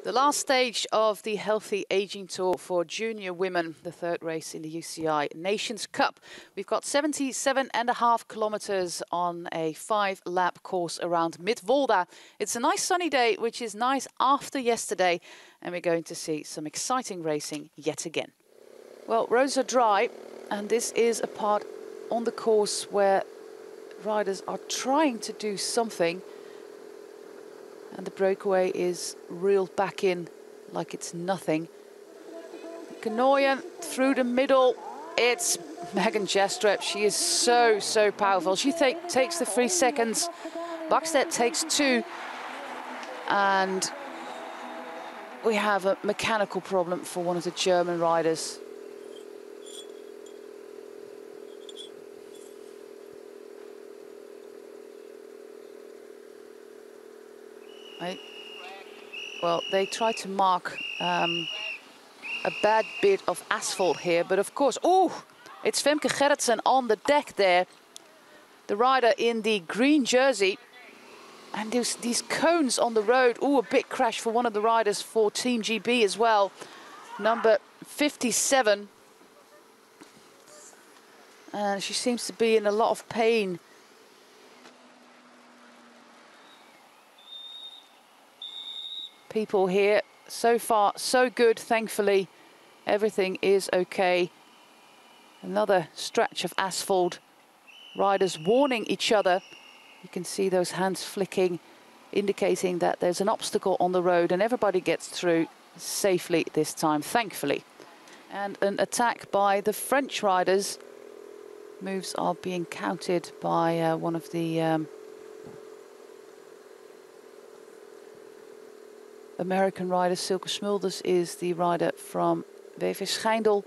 The last stage of the Healthy Aging Tour for junior women, the third race in the UCI Nations Cup. We've got 77.5 kilometers on a 5-lap course around Midwolda. It's a nice sunny day, which is nice after yesterday, and we're going to see some exciting racing yet again. Well, roads are dry, and this is a part on the course where riders are trying to do something. And the breakaway is reeled back in like it's nothing. Junioren through the middle. It's Megan Jestrup. She is so powerful. She takes the 3 seconds. Bakstedt takes 2. And we have a mechanical problem for one of the German riders. Well, they try to mark a bad bit of asphalt here, but of course, it's Femke Gerritsen on the deck there, the rider in the green jersey. And there's these cones on the road. A big crash for one of the riders for Team GB as well, number 57. And she seems to be in a lot of pain. People here, so far so good, thankfully everything is okay. Another stretch of asphalt, riders warning each other. You can see those hands flicking, indicating that there's an obstacle on the road, and everybody gets through safely this time, thankfully. And an attack by the French riders. Moves are being counted by one of the American rider. Silke Smulders is the rider from WV Schijndel,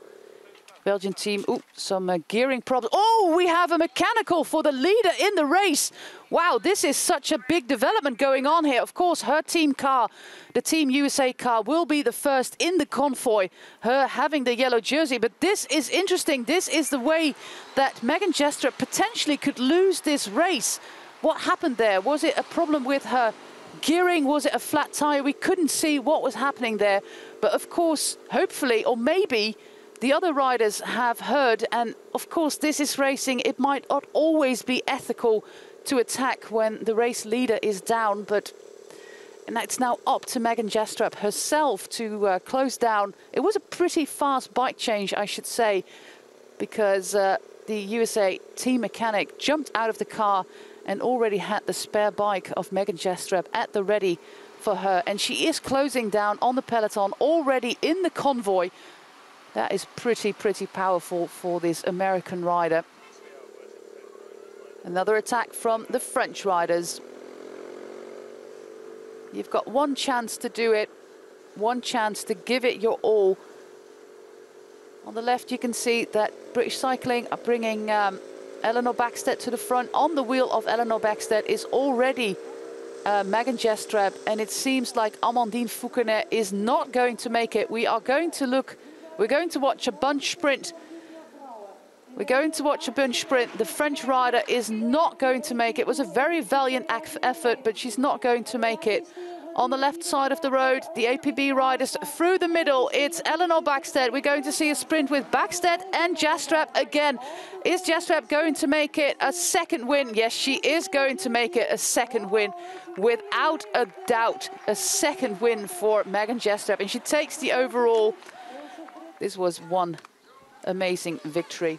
Belgian team. Some gearing problems. We have a mechanical for the leader in the race. Wow, this is such a big development going on here. Of course, her team car, the Team USA car, will be the first in the convoy, her having the yellow jersey. But this is interesting. This is the way that Megan Jestrup potentially could lose this race. What happened there? Was it a problem with her gearing? Was it a flat tire? We couldn't see what was happening there. But of course, hopefully, or maybe the other riders have heard. And of course, this is racing. It might not always be ethical to attack when the race leader is down. But and it's now up to Megan Jestrup herself to close down. It was a pretty fast bike change, I should say, because the USA team mechanic jumped out of the car and already had the spare bike of Megan Jestrup at the ready for her. And she is closing down on the peloton already in the convoy. That is pretty powerful for this American rider. Another attack from the French riders. You've got one chance to do it, one chance to give it your all. On the left, you can see that British Cycling are bringing Eleanor Bakstedt to the front. On the wheel of Eleanor Bakstedt is already Megan Jestrup, and it seems like Amandine Fouquenet is not going to make it. We're going to watch a bunch sprint. We're going to watch a bunch sprint. The French rider is not going to make it. It was a very valiant effort, but she's not going to make it. On the left side of the road, the APB riders through the middle. It's Eleanor Bakstedt. We're going to see a sprint with Bakstedt and Jestrup again. Is Jestrup going to make it a second win? Yes, she is going to make it a second win. Without a doubt, a second win for Megan Jestrup. And she takes the overall. This was one amazing victory.